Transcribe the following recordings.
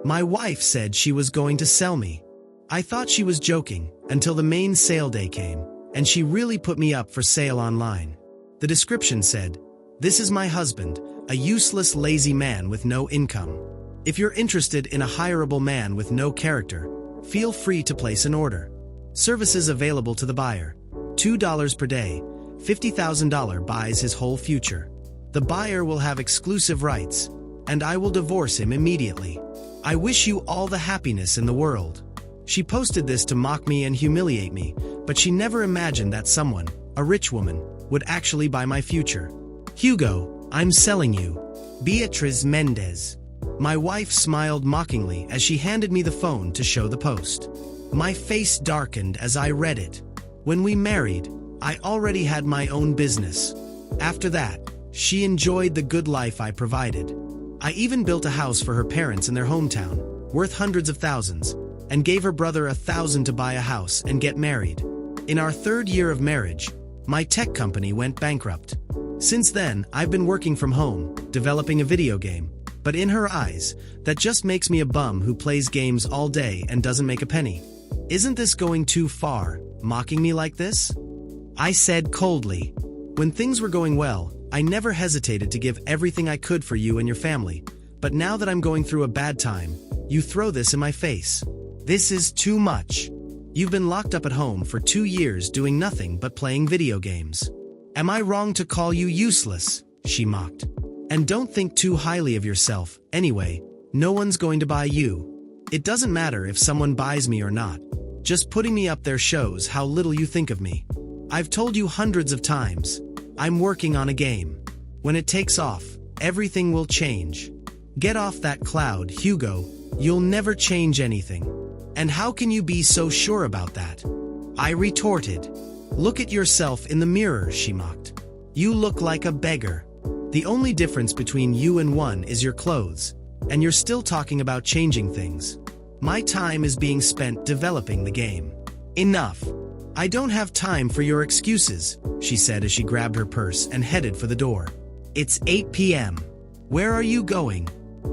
My wife said she was going to sell me. I thought she was joking until the main sale day came, and she really put me up for sale online. The description said, "This is my husband, a useless, lazy man with no income. If you're interested in a hireable man with no character, feel free to place an order. Services available to the buyer. $2 per day, $50,000 buys his whole future. The buyer will have exclusive rights, and I will divorce him immediately. I wish you all the happiness in the world." She posted this to mock me and humiliate me, but she never imagined that someone, a rich woman, would actually buy my future. "Hugo, I'm selling you. Beatriz Mendez." My wife smiled mockingly as she handed me the phone to show the post. My face darkened as I read it. When we married, I already had my own business. After that, she enjoyed the good life I provided. I even built a house for her parents in their hometown, worth hundreds of thousands, and gave her brother $1,000 to buy a house and get married. In our 3rd year of marriage, my tech company went bankrupt. Since then, I've been working from home, developing a video game, but in her eyes, that just makes me a bum who plays games all day and doesn't make a penny. "Isn't this going too far, mocking me like this?" I said coldly. "When things were going well, I never hesitated to give everything I could for you and your family, but now that I'm going through a bad time, you throw this in my face. This is too much. You've been locked up at home for 2 years doing nothing but playing video games. Am I wrong to call you useless?" she mocked. "And don't think too highly of yourself, anyway. No one's going to buy you. It doesn't matter if someone buys me or not. Just putting me up there shows how little you think of me. I've told you hundreds of times. I'm working on a game. When it takes off, everything will change. Get off that cloud, Hugo. You'll never change anything. And how can you be so sure about that?" I retorted. "Look at yourself in the mirror," she mocked. "You look like a beggar. The only difference between you and one is your clothes, and you're still talking about changing things. My time is being spent developing the game. Enough. I don't have time for your excuses," she said as she grabbed her purse and headed for the door. "It's 8 p.m. Where are you going?"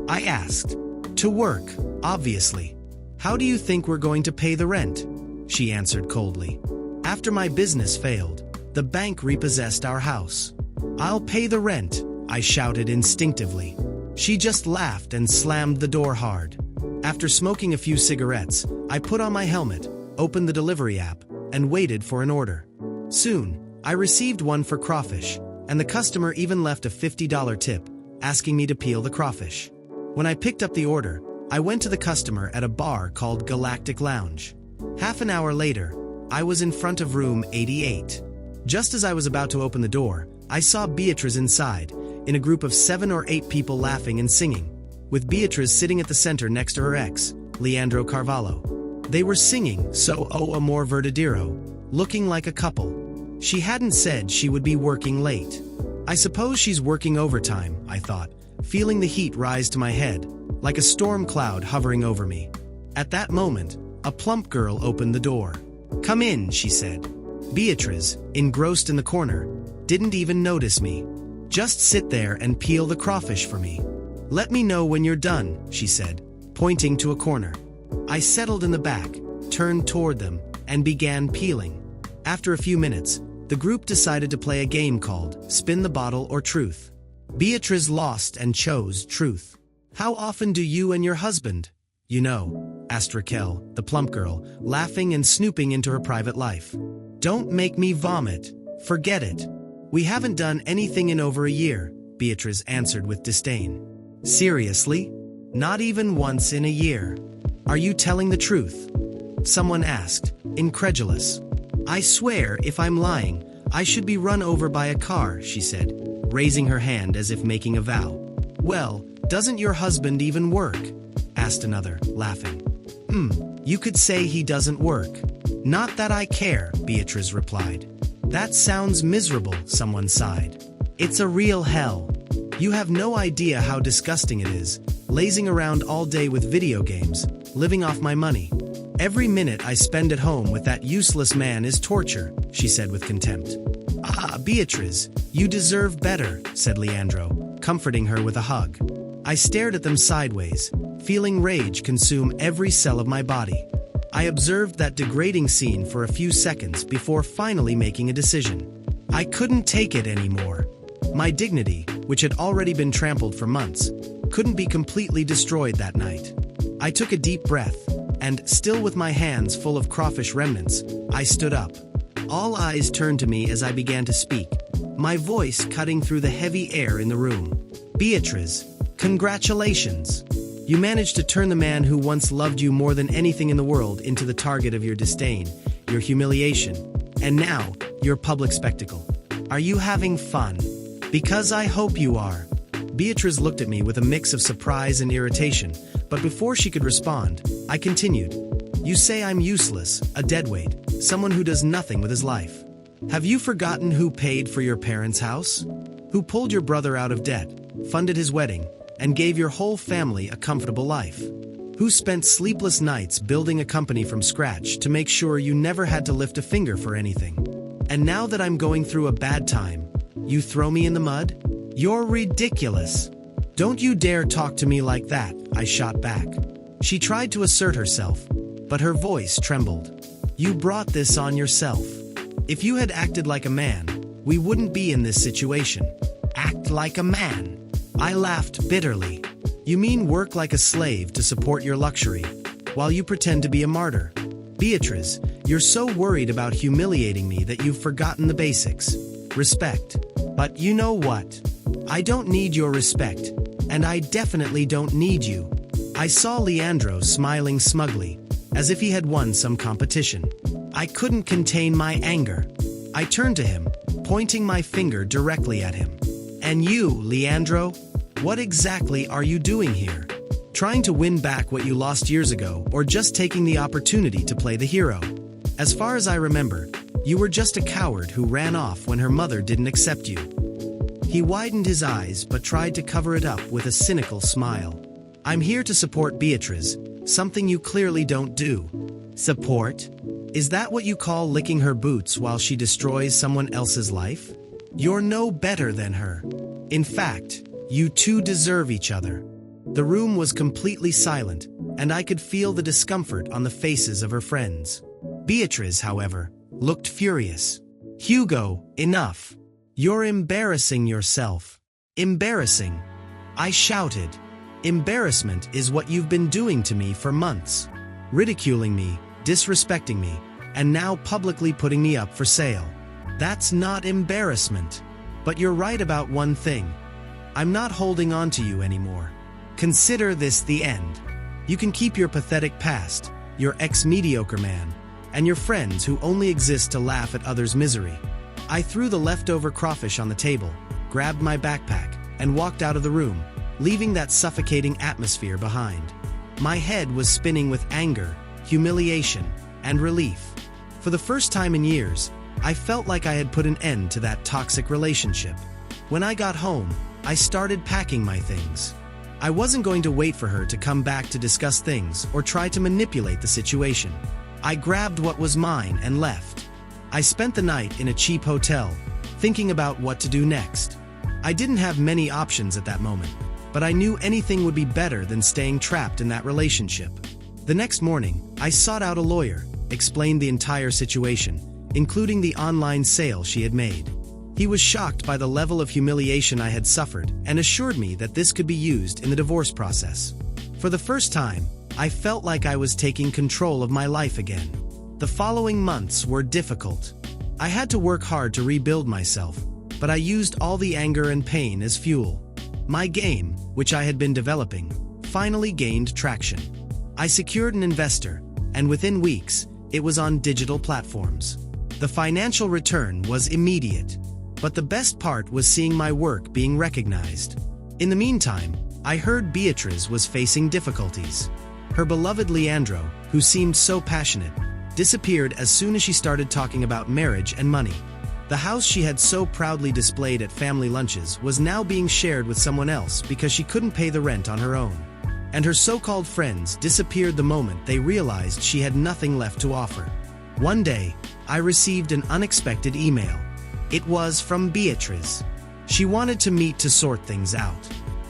I asked. "To work, obviously. How do you think we're going to pay the rent?" she answered coldly. "After my business failed, the bank repossessed our house. I'll pay the rent," I shouted instinctively. She just laughed and slammed the door hard. After smoking a few cigarettes, I put on my helmet, opened the delivery app, and waited for an order. Soon, I received one for crawfish, and the customer even left a $50 tip, asking me to peel the crawfish. When I picked up the order, I went to the customer at a bar called Galactic Lounge. Half an hour later, I was in front of room 88. Just as I was about to open the door, I saw Beatriz inside, in a group of 7 or 8 people laughing and singing, with Beatriz sitting at the center next to her ex, Leandro Carvalho. They were singing "So O Amor Verdadero," looking like a couple. She hadn't said she would be working late. I suppose she's working overtime, I thought, feeling the heat rise to my head, like a storm cloud hovering over me. At that moment, a plump girl opened the door. "Come in," she said. Beatriz, engrossed in the corner, didn't even notice me. "Just sit there and peel the crawfish for me. Let me know when you're done," she said, pointing to a corner. I settled in the back, turned toward them, and began peeling. After a few minutes, the group decided to play a game called Spin the Bottle or Truth. Beatriz lost and chose truth. "How often do you and your husband, asked Raquel, the plump girl, laughing and snooping into her private life. "Don't make me vomit. Forget it. We haven't done anything in over a year," Beatriz answered with disdain. "Seriously? Not even once in a year? Are you telling the truth?" someone asked, incredulous. "I swear if I'm lying, I should be run over by a car," she said, raising her hand as if making a vow. "Well, doesn't your husband even work?" asked another, laughing. You could say he doesn't work." "Not that I care," Beatriz replied. "That sounds miserable," someone sighed. "It's a real hell. You have no idea how disgusting it is, lazing around all day with video games, living off my money. Every minute I spend at home with that useless man is torture," she said with contempt. "Ah, Beatriz, you deserve better," said Leandro, comforting her with a hug. I stared at them sideways, feeling rage consume every cell of my body. I observed that degrading scene for a few seconds before finally making a decision. I couldn't take it anymore. My dignity, which had already been trampled for months, couldn't be completely destroyed that night. I took a deep breath, and, still with my hands full of crawfish remnants, I stood up. All eyes turned to me as I began to speak, my voice cutting through the heavy air in the room. Beatriz, congratulations! You managed to turn the man who once loved you more than anything in the world into the target of your disdain, your humiliation, and now, your public spectacle. Are you having fun? Because I hope you are. Beatriz looked at me with a mix of surprise and irritation, but before she could respond, I continued. You say I'm useless, a deadweight, someone who does nothing with his life. Have you forgotten who paid for your parents' house? Who pulled your brother out of debt, funded his wedding, and gave your whole family a comfortable life? Who spent sleepless nights building a company from scratch to make sure you never had to lift a finger for anything? And now that I'm going through a bad time, you throw me in the mud? You're ridiculous. Don't you dare talk to me like that, I shot back. She tried to assert herself, but her voice trembled. You brought this on yourself. If you had acted like a man, we wouldn't be in this situation. Act like a man? I laughed bitterly. You mean work like a slave to support your luxury, while you pretend to be a martyr? Beatriz, you're so worried about humiliating me that you've forgotten the basics. Respect. But you know what? I don't need your respect, and I definitely don't need you. I saw Leandro smiling smugly, as if he had won some competition. I couldn't contain my anger. I turned to him, pointing my finger directly at him. And you, Leandro? What exactly are you doing here? Trying to win back what you lost years ago, or just taking the opportunity to play the hero? As far as I remember, you were just a coward who ran off when her mother didn't accept you. He widened his eyes but tried to cover it up with a cynical smile. I'm here to support Beatriz, something you clearly don't do. Support? Is that what you call licking her boots while she destroys someone else's life? You're no better than her. In fact, you two deserve each other. The room was completely silent, and I could feel the discomfort on the faces of her friends. Beatriz, however, looked furious. Hugo, enough. You're embarrassing yourself. Embarrassing. I shouted. Embarrassment is what you've been doing to me for months. Ridiculing me, disrespecting me, and now publicly putting me up for sale. That's not embarrassment. But you're right about one thing. I'm not holding on to you anymore. Consider this the end. You can keep your pathetic past, your ex-mediocre man, and your friends who only exist to laugh at others' misery. I threw the leftover crawfish on the table, grabbed my backpack, and walked out of the room, leaving that suffocating atmosphere behind. My head was spinning with anger, humiliation, and relief. For the first time in years, I felt like I had put an end to that toxic relationship. When I got home, I started packing my things. I wasn't going to wait for her to come back to discuss things or try to manipulate the situation. I grabbed what was mine and left. I spent the night in a cheap hotel, thinking about what to do next. I didn't have many options at that moment, but I knew anything would be better than staying trapped in that relationship. The next morning, I sought out a lawyer, explained the entire situation, including the online sale she had made. He was shocked by the level of humiliation I had suffered and assured me that this could be used in the divorce process. For the first time, I felt like I was taking control of my life again. The following months were difficult. I had to work hard to rebuild myself, but I used all the anger and pain as fuel. My game, which I had been developing, finally gained traction. I secured an investor, and within weeks, it was on digital platforms. The financial return was immediate, but the best part was seeing my work being recognized. In the meantime, I heard Beatriz was facing difficulties. Her beloved Leandro, who seemed so passionate, disappeared as soon as she started talking about marriage and money. The house she had so proudly displayed at family lunches was now being shared with someone else because she couldn't pay the rent on her own. And her so-called friends disappeared the moment they realized she had nothing left to offer. One day, I received an unexpected email. It was from Beatriz. She wanted to meet to sort things out.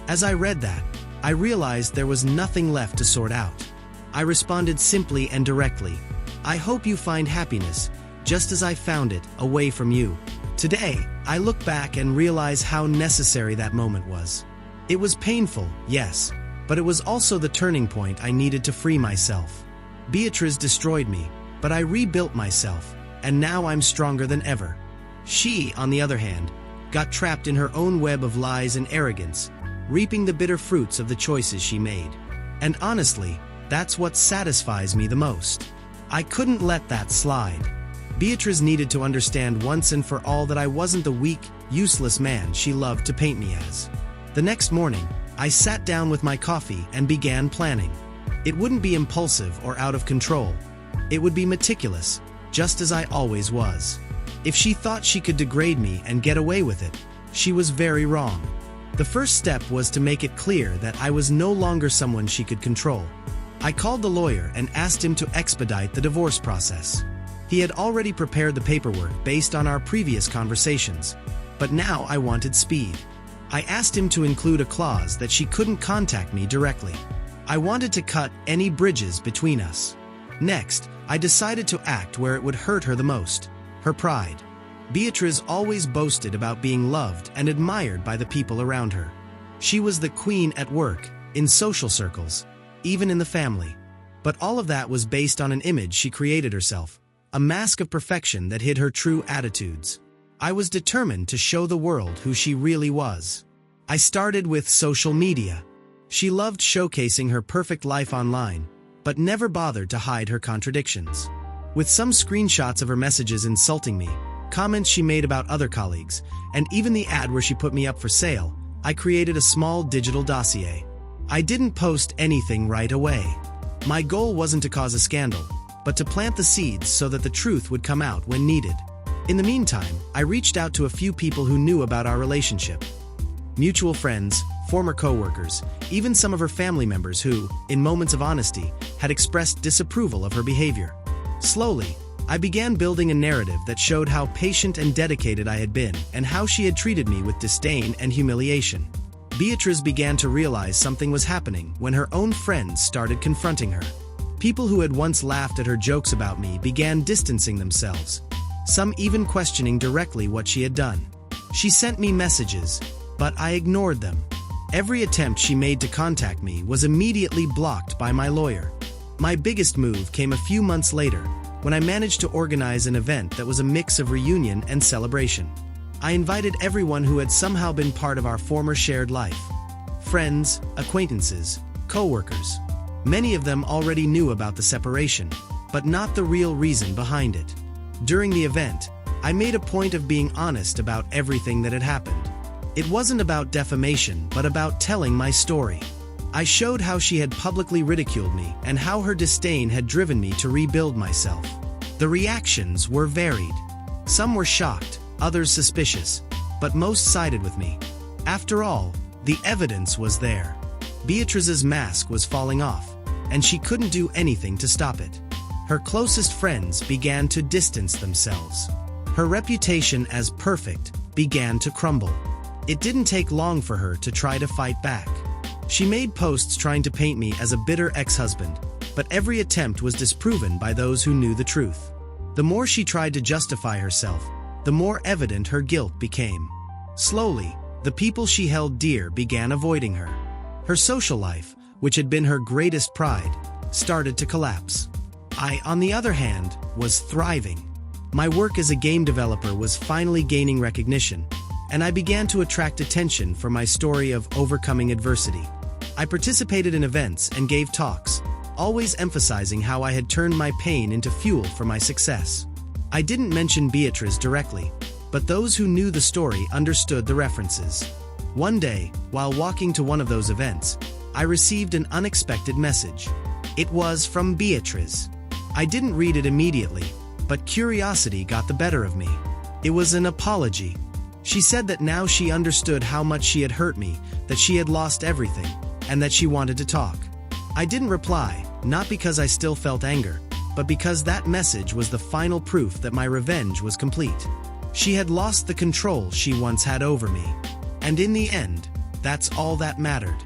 As I read that, I realized there was nothing left to sort out. I responded simply and directly, "I hope you find happiness, just as I found it, away from you." Today, I look back and realize how necessary that moment was. It was painful, yes, but it was also the turning point I needed to free myself. Beatriz destroyed me, but I rebuilt myself, and now I'm stronger than ever. She, on the other hand, got trapped in her own web of lies and arrogance, reaping the bitter fruits of the choices she made. And honestly, that's what satisfies me the most. I couldn't let that slide. Beatriz needed to understand once and for all that I wasn't the weak, useless man she loved to paint me as. The next morning, I sat down with my coffee and began planning. It wouldn't be impulsive or out of control. It would be meticulous, just as I always was. If she thought she could degrade me and get away with it, she was very wrong. The first step was to make it clear that I was no longer someone she could control. I called the lawyer and asked him to expedite the divorce process. He had already prepared the paperwork based on our previous conversations, but now I wanted speed. I asked him to include a clause that she couldn't contact me directly. I wanted to cut any bridges between us. Next, I decided to act where it would hurt her the most: her pride. Beatriz always boasted about being loved and admired by the people around her. She was the queen at work, in social circles, even in the family. But all of that was based on an image she created herself, a mask of perfection that hid her true attitudes. I was determined to show the world who she really was. I started with social media. She loved showcasing her perfect life online, but never bothered to hide her contradictions. With some screenshots of her messages insulting me, comments she made about other colleagues, and even the ad where she put me up for sale, I created a small digital dossier. I didn't post anything right away. My goal wasn't to cause a scandal, but to plant the seeds so that the truth would come out when needed. In the meantime, I reached out to a few people who knew about our relationship. Mutual friends, former co-workers, even some of her family members who, in moments of honesty, had expressed disapproval of her behavior. Slowly, I began building a narrative that showed how patient and dedicated I had been and how she had treated me with disdain and humiliation. Beatriz began to realize something was happening when her own friends started confronting her. People who had once laughed at her jokes about me began distancing themselves, some even questioning directly what she had done. She sent me messages, but I ignored them. Every attempt she made to contact me was immediately blocked by my lawyer. My biggest move came a few months later, when I managed to organize an event that was a mix of reunion and celebration. I invited everyone who had somehow been part of our former shared life. Friends, acquaintances, co-workers. Many of them already knew about the separation, but not the real reason behind it. During the event, I made a point of being honest about everything that had happened. It wasn't about defamation, but about telling my story. I showed how she had publicly ridiculed me and how her disdain had driven me to rebuild myself. The reactions were varied. Some were shocked, others suspicious, but most sided with me. After all, the evidence was there. Beatriz's mask was falling off, and she couldn't do anything to stop it. Her closest friends began to distance themselves. Her reputation as perfect began to crumble. It didn't take long for her to try to fight back. She made posts trying to paint me as a bitter ex-husband, but every attempt was disproven by those who knew the truth. The more she tried to justify herself, the more evident her guilt became. Slowly, the people she held dear began avoiding her. Her social life, which had been her greatest pride, started to collapse. I, on the other hand, was thriving. My work as a game developer was finally gaining recognition, and I began to attract attention for my story of overcoming adversity. I participated in events and gave talks, always emphasizing how I had turned my pain into fuel for my success. I didn't mention Beatriz directly, but those who knew the story understood the references. One day, while walking to one of those events, I received an unexpected message. It was from Beatriz. I didn't read it immediately, but curiosity got the better of me. It was an apology. She said that now she understood how much she had hurt me, that she had lost everything, and that she wanted to talk. I didn't reply, not because I still felt anger, but because that message was the final proof that my revenge was complete. She had lost the control she once had over me. And in the end, that's all that mattered.